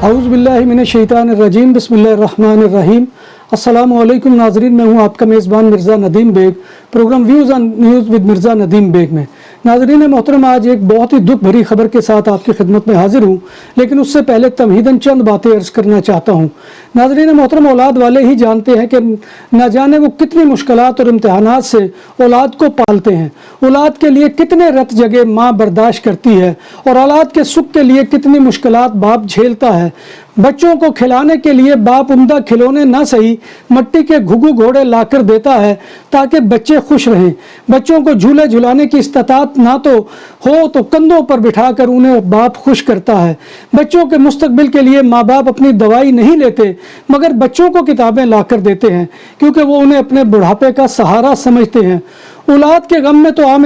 औज़ु बिल्लाहि मिनश्शैतानिर्रजीम बिस्मिल्लाहिर्रहमानिर्रहीम। अस्सलामु अलैकुम नाज़रीन, मैं हूँ आपका मेज़बान Mirza Nadeem Baig, program views on news with Mirza Nadeem Baig में। नाज़रीन मोहतरम, आज एक बहुत ही दुख भरी खबर के साथ आपकी खिदमत में हाजिर हूँ, लेकिन उससे पहले तमहीदन चंद बातें अर्ज़ करना चाहता हूँ। नाज़रीन मोहतरम, औलाद वाले ही जानते हैं कि न जाने वो कितनी मुश्किलात और इम्तहानात से औलाद को पालते हैं, औलाद के लिए कितने रत जगह माँ बर्दाश्त करती है और औलाद के सुख के लिए कितनी मुश्किलात बाप झेलता है। बच्चों को खिलाने के लिए बाप उम्दा खिलौने ना सही मट्टी के घुघु घोड़े लाकर देता है ताकि बच्चे खुश रहें। बच्चों को झूले झुलाने की इस्तात ना तो कंधों पर बिठाकर उन्हें बाप खुश करता है। बच्चों के मुस्तकबिल के लिए माँ बाप अपनी दवाई नहीं लेते, मगर बच्चों को किताबें लाकर देते हैं, क्योंकि वो उन्हें अपने बुढ़ापे का सहारा समझते हैं। औलाद के गम में तो आम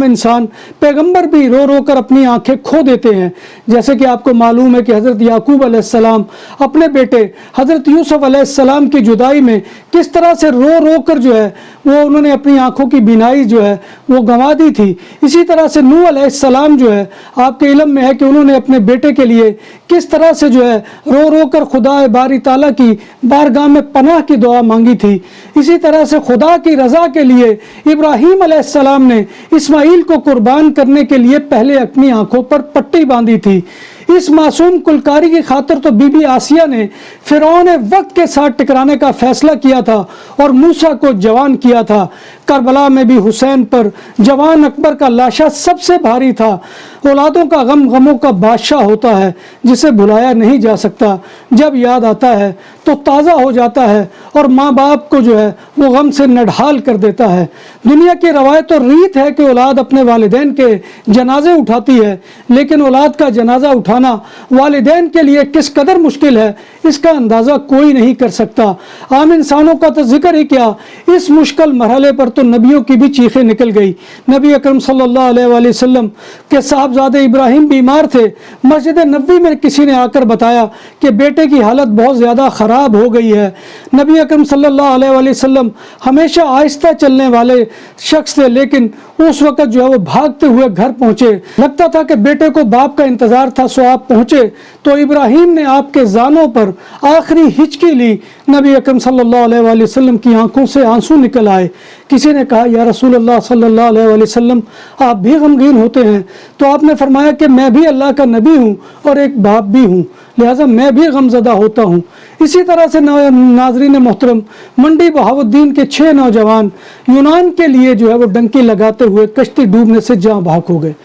इंसान पैगंबर भी रो रो कर अपनी आंखें खो देते हैं। जैसे कि आपको मालूम है कि हज़रत याकूब अलैहिस्सलाम अपने बेटे हज़रत यूसुफ अलैहिस्सलाम की जुदाई में किस तरह से रो रो कर जो है वो उन्होंने अपनी आंखों की बीनाई जो है वो गंवा दी थी। इसी तरह से नूह अलैहिस्सलाम जो है, आपके इल्म में है कि उन्होंने अपने बेटे के लिए किस तरह से जो है रो रो कर खुदा बारी ताला की बारगाह में पनाह की दुआ मांगी थी। इसी तरह से खुदा की रज़ा के लिए इब्राहीम अलैहिस्सलाम ने इस्माइल को कुर्बान करने के लिए पहले अपनी आंखों पर पट्टी बांधी थी। इस मासूम कुलकारी की खातिर तो बीबी आसिया ने फिरौन वक्त के साथ टकराने का फैसला किया था और मूसा को जवान किया था। करबला में भी हुसैन पर जवान अकबर का लाशा सबसे भारी था। औलादों का गम गमों का बादशाह होता है, जिसे भुलाया नहीं जा सकता। जब याद आता है तो ताज़ा हो जाता है और माँ बाप को जो है वो गम से नढाल कर देता है। दुनिया की रवायत और रीत है कि औलाद अपने वालिदैन के जनाजे उठाती है, लेकिन औलाद का जनाजा उठाना वालिदैन के लिए किस कदर मुश्किल है, इसका अंदाज़ा कोई नहीं कर सकता। आम इंसानों का तो जिक्र ही क्या, इस मुश्किल मरहले पर तो नबियों की भी चीखें निकल गई। नबी अकरम सल्लल्लाहु अलैहि वसल्लम के साहबजादे इब्राहिम बीमार थे। मस्जिद नबवी में किसी ने आकर बताया कि बेटे की हालत बहुत ज़्यादा ख़राब हो गई है। नबी अकरम सल्लल्लाहु अलैहि वसल्लम हमेशा आहिस्ता चलने वाले शख्स थे, लेकिन उस वक़्त जो है वो भागते हुए घर पहुँचे। लगता था कि बेटे को बाप का इंतज़ार था, सो आप पहुँचे तो इब्राहिम ने आपके जानों पर आखिरी हिचकी ली। नबी अकरम सल्लल्लाहु अलैहि वसल्लम की आंखों से आंसू निकल आए। किसी ने कहा, या रसूलल्लाह सल्लल्लाहु अलैहि वसल्लम, आप भी गमगीन होते हैं? तो आपने फरमाया कि मैं भी अल्लाह का नबी हूँ और एक बाप भी हूँ, लिहाजा मैं भी गमज़दा होता हूँ। इसी तरह से नाज़रीन मोहतरम, मंडी बहाउद्दीन के 6 नौजवान यूनान के लिए जो है वो डंकी लगाते हुए कश्ती डूबने से जाँ भाग हो गए।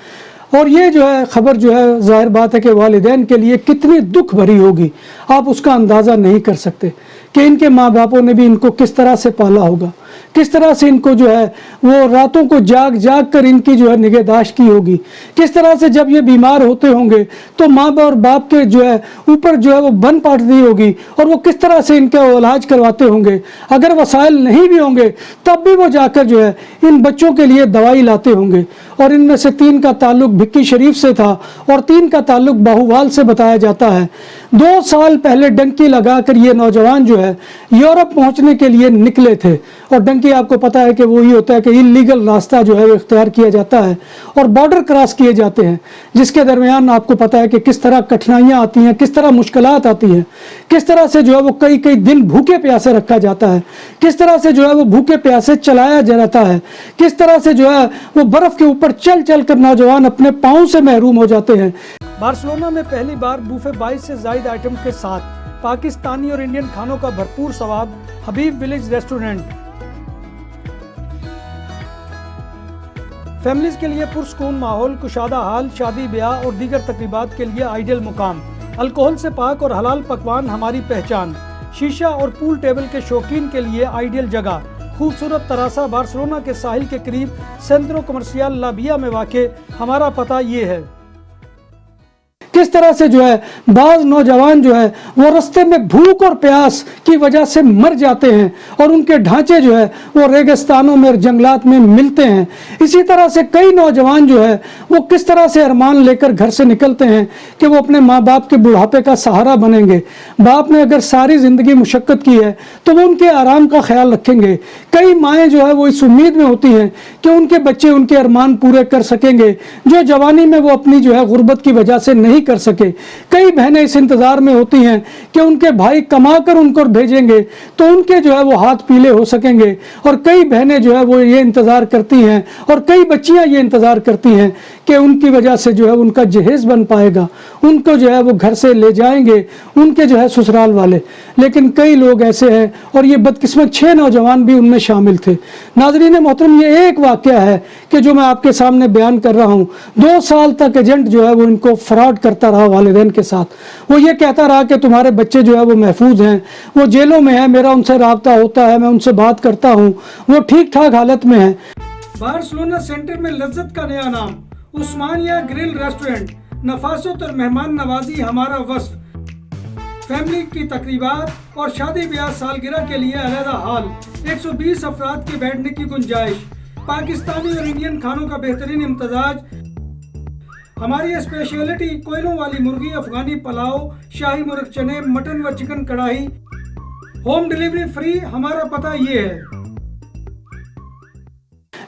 और ये जो है ख़बर जो है ज़ाहिर बात है कि वालिदैन के लिए कितनी दुख भरी होगी, आप उसका अंदाज़ा नहीं कर सकते कि इनके माँ बापों ने भी इनको किस तरह से पाला होगा, किस तरह से इनको जो है वो रातों को जाग जाग कर इनकी जो है निगहदाश्त की होगी, किस तरह से जब ये बीमार होते होंगे तो माँ और बाप के जो है ऊपर जो है वो बन पाट दी होगी और वो किस तरह से इनका इलाज करवाते होंगे। अगर वसाइल नहीं भी होंगे तब भी वो जाकर जो है इन बच्चों के लिए दवाई लाते होंगे। और इनमें से 3 का ताल्लुक भिक्की शरीफ से था और 3 का ताल्लुक बाहुवाल से बताया जाता है। 2 साल पहले डंकी लगाकर ये नौजवान जो है यूरोप पहुंचने के लिए निकले थे। और डंकी आपको पता है कि वही होता है कि इलीगल रास्ता जो है वो इख्तियार किया जाता है और बॉर्डर क्रॉस किए जाते हैं, जिसके दरमियान आपको पता है कि किस तरह कठिनाइयाँ आती हैं, किस तरह मुश्किलात आती हैं, किस तरह से जो है वो कई कई दिन भूखे प्यासे रखा जाता है, किस तरह से जो है वो भूखे प्यासे चलाया जाता है, किस तरह से जो है वो बर्फ़ के ऊपर चल चल कर नौजवान अपने पाँव से महरूम हो जाते हैं। बार्सिलोना में पहली बार बूफे 22 से ज़ायद आइटम के साथ पाकिस्तानी और इंडियन खानों का भरपूर स्वाद, हबीब विलेज रेस्टोरेंट। फैमिलीज के लिए पुरसकून माहौल, कुशादा हाल, शादी ब्याह और दीगर तकरीबात के लिए आइडियल मुकाम। अल्कोहल से पाक और हलाल पकवान हमारी पहचान। शीशा और पूल टेबल के शौकीन के लिए आइडियल जगह। खूबसूरत तरासा बार्सिलोना के साहिल के करीब सेंट्रो कमर्शियल लाबिया में वाक़े। हमारा पता ये है। किस तरह से जो है बाज़ नौजवान जो है वो रास्ते में भूख और प्यास की वजह से मर जाते हैं और उनके ढांचे जो है वो रेगिस्तानों में और जंगलात में मिलते हैं। इसी तरह से कई नौजवान जो है वो किस तरह से अरमान लेकर घर से निकलते हैं कि वो अपने माँ बाप के बुढ़ापे का सहारा बनेंगे। बाप ने अगर सारी ज़िंदगी मुशक्क़त की है तो वो उनके आराम का ख्याल रखेंगे। कई माएँ जो है वो इस उम्मीद में होती हैं कि उनके बच्चे उनके अरमान पूरे कर सकेंगे, जो जवानी में वो अपनी जो है गुर्बत की वजह से नहीं کر سکے. کئی بہنیں اس انتظار میں ہوتی ہیں کہ ان کے بھائی کما کر ان کو بھیجیں گے تو ان کے جو ہے وہ ہاتھ پیلے ہو سکیں گے, اور کئی بہنیں جو ہے وہ یہ انتظار کرتی ہیں اور کئی بچیاں یہ انتظار کرتی ہیں کہ ان کی وجہ سے جو ہے ان کا جہیز بن پائے گا, ان کو جو ہے وہ گھر سے لے جائیں گے ان کے جو ہے سسرال والے. لیکن کئی لوگ ایسے ہیں, اور یہ بدقسمت 6 نوجوان بھی ان میں شامل تھے. ناظرین محترم, یہ ایک واقعہ ہے کہ جو میں آپ کے سامنے بیان کر رہا ہوں. 2 سال تک ایجنٹ جو ہے وہ ان کو فراڈ کرتا رہا والدین کے ساتھ. وہ یہ کہتا رہا کہ تمہارے بچے جو ہے وہ محفوظ ہیں, وہ جیلوں میں ہیں, میرا ان سے رابطہ ہوتا ہے, میں ان سے بات کرتا ہوں, وہ ٹھیک ٹھاک حالت میں ہیں. بارسلونا سینٹر میں لذت کا نیا نام, عثمانیہ گرل ریسٹورنٹ. نفاست اور مہمان نوازی ہمارا وصف. فیملی کی تقریبات اور شادی بیاہ سالگرہ کے لیے علیحدہ ہال, 120 افراد کے بیٹھنے کی گنجائش, پاکستانی اور انڈین کھانوں کا بہترین امتزاج. ہماری اسپیشلٹی کوئلوں والی مرغی, افغانی پلاؤ, شاہی مرغ چنے, مٹن و چکن کڑھائی. Home delivery free. ہمارا پتہ یہ ہے.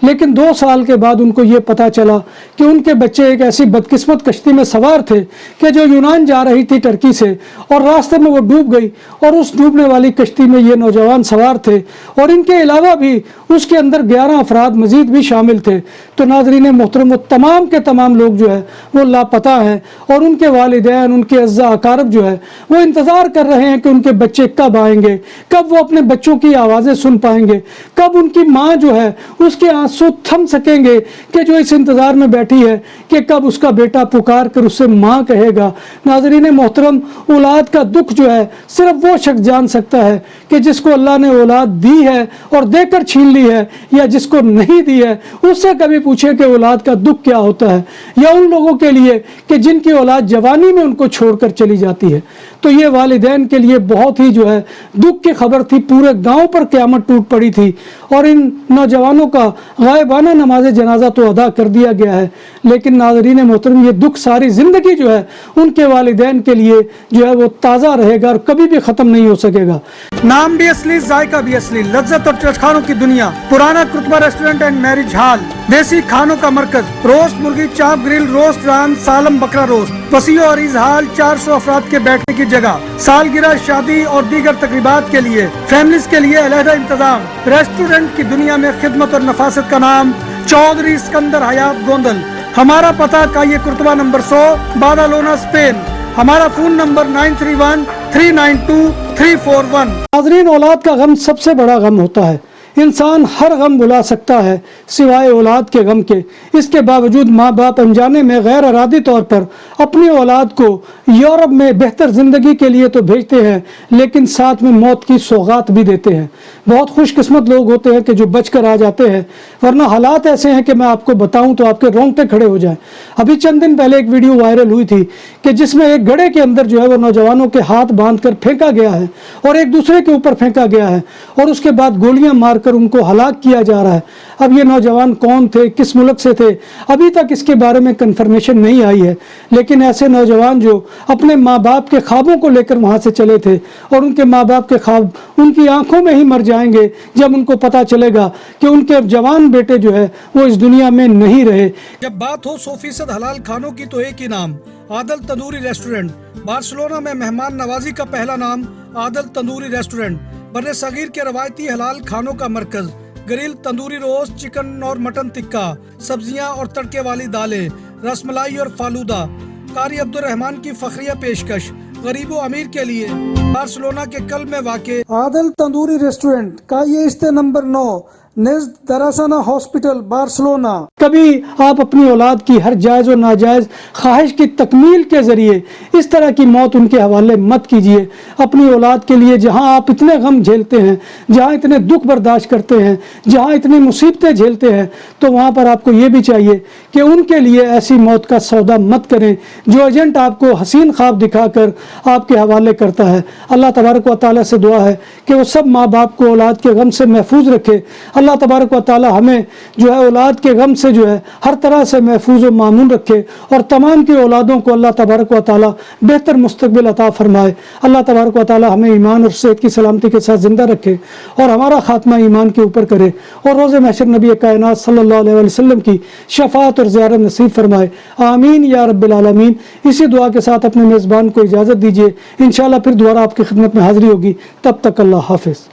لیکن 2 سال کے بعد ان کو یہ پتا چلا کہ ان کے بچے ایک ایسی بدقسمت کشتی میں سوار تھے کہ جو یونان جا رہی تھی ٹرکی سے, اور راستے میں وہ ڈوب گئی, اور اس ڈوبنے والی کشتی میں یہ نوجوان سوار تھے, اور ان کے علاوہ بھی اس کے اندر 11 افراد مزید بھی شامل تھے. تو ناظرین محترم, وہ تمام کے تمام لوگ جو ہے وہ لاپتہ ہیں, اور ان کے والدین, ان کے اعزا اقارب جو ہے وہ انتظار کر رہے ہیں کہ ان کے بچے کب آئیں گے, کب وہ اپنے بچوں کی آوازیں سن پائیں گے, کب ان کی ماں جو ہے اس کے آنسو تھم سکیں گے کہ جو اس انتظار میں بیٹھی ہے کہ کب اس کا بیٹا پکار کر اسے ماں کہے گا. ناظرین محترم, اولاد کا دکھ جو ہے صرف وہ شخص جان سکتا ہے کہ جس کو اللہ نے اولاد دی ہے اور دے کر چھین لی ہے, یا جس کو نہیں دی ہے اس سے کبھی پوچھے کہ اولاد کا دکھ کیا ہوتا ہے, یا ان لوگوں کے لیے کہ جن کی اولاد جوانی میں ان کو چھوڑ کر چلی جاتی ہے. تو یہ والدین کے لیے بہت ہی جو ہے دکھ کی خبر تھی. پورے گاؤں پر قیامت ٹوٹ پڑی تھی, اور ان نوجوانوں کا غائبانہ نماز جنازہ تو ادا کر دیا گیا ہے. لیکن ناظرین محترم, یہ دکھ ساری زندگی جو ہے ان کے والدین کے لیے جو ہے وہ تازہ رہے گا اور کبھی بھی ختم نہیں ہو سکے گا. نام بھی اصلی, ذائقہ بھی اصلی, لذت اور چٹخانوں کی دنیا. پرانا کرتبہ ریسٹورنٹ اینڈ میرج ہال, دیسی کھانوں کا مرکز. روسٹ مرغی, چاپ گرل, روسٹ ران, سالم بکرا روسٹ. وسیع اور عریض ہال, 400 افراد کے بیٹھنے کی جگہ. سالگرہ, شادی اور دیگر تقریبات کے لیے, فیملیز کے لیے علیحدہ انتظام. ریسٹورنٹ کی دنیا میں خدمت اور نفاست کا نام, چودھری اسکندر حیات گوندل. ہمارا پتہ کائیے کرتبہ نمبر 100, بادالونا, اسپین. ہمارا فون نمبر 9313923341. ناظرین, اولاد کا غم سب سے بڑا غم ہوتا ہے. انسان ہر غم بھلا سکتا ہے سوائے اولاد کے غم کے. اس کے باوجود ماں باپ انجانے میں غیر ارادی طور پر اپنی اولاد کو یورپ میں بہتر زندگی کے لیے تو بھیجتے ہیں, لیکن ساتھ میں موت کی سوغات بھی دیتے ہیں. بہت خوش قسمت لوگ ہوتے ہیں کہ جو بچ کر آ جاتے ہیں, ورنہ حالات ایسے ہیں کہ میں آپ کو بتاؤں تو آپ کے رونگٹے کھڑے ہو جائیں. ابھی چند دن پہلے ایک ویڈیو وائرل ہوئی تھی کہ جس میں ایک گڑھے کے اندر جو ہے وہ نوجوانوں کے ہاتھ باندھ کر پھینکا گیا ہے, اور ایک دوسرے کے اوپر پھینکا گیا ہے, اور اس کے بعد گولیاں مار کر ان کو ہلاک کیا جا رہا ہے. اب یہ نوجوان کون تھے, کس ملک سے تھے, ابھی تک اس کے بارے میں کنفرمیشن نہیں آئی ہے. لیکن ایسے نوجوان جو اپنے ماں باپ کے خوابوں کو لے کر وہاں سے چلے تھے, اور ان کے ماں باپ کے خواب ان کی آنکھوں میں ہی مر جائیں گے جب ان کو پتا چلے گا کہ ان کے جوان بیٹے جو ہے وہ اس دنیا میں نہیں رہے. جب بات ہو 100% حلال کھانوں کی تو ایک ہی نام, عادل تندوری ریسٹورنٹ. بارسلونا میں مہمان نوازی کا پہلا نام عادل تندوری ریسٹورنٹ. بر صغیر کے روایتی حلال کھانوں کا مرکز. گرل, تندوری روسٹ, چکن اور مٹن ٹکا, سبزیاں اور تڑکے والی دالیں, رس ملائی اور فالودہ. قاری عبدالرحمان کی فخریہ پیشکش غریب و امیر کے لیے. بارسلونا کے قلب میں واقع عادل تندوری ریسٹورنٹ کا یہ استے نمبر 9, نزد دراسانہ ہاسپٹل, بارسلونا. کبھی آپ اپنی اولاد کی ہر جائز و ناجائز خواہش کی تکمیل کے ذریعے اس طرح کی موت ان کے حوالے مت کیجیے. اپنی اولاد کے لیے جہاں آپ اتنے غم جھیلتے ہیں, جہاں اتنے دکھ برداشت کرتے ہیں, جہاں اتنی مصیبتیں جھیلتے ہیں, تو وہاں پر آپ کو یہ بھی چاہیے کہ ان کے لیے ایسی موت کا سودا مت کریں جو ایجنٹ آپ کو حسین خواب دکھا کر آپ کے حوالے کرتا ہے. اللہ تبارک و تعالیٰ سے دعا ہے کہ وہ سب ماں باپ کو اولاد کے غم سے محفوظ رکھے. اللہ تبارک و تعالی ہمیں جو ہے اولاد کے غم سے جو ہے ہر طرح سے محفوظ و مامون رکھے، اور تمام کی اولادوں کو اللہ تبارک و تعالی بہتر مستقبل عطا فرمائے۔ اللہ تبارک و تعالی ہمیں ایمان اور صحت کی سلامتی کے ساتھ زندہ رکھے اور ہمارا خاتمہ ایمان کے اوپر کرے، اور روز محشر نبی کائنات صلی اللہ علیہ وسلم کی شفاعت اور زیارت نصیب فرمائے، آمین یا رب العالمین۔ اسی دعا کے ساتھ اپنے میزبان کو اجازت دیجیے، انشاءاللہ پھر دوبارہ آپ کی خدمت میں حاضری ہوگی، تب تک اللہ حافظ۔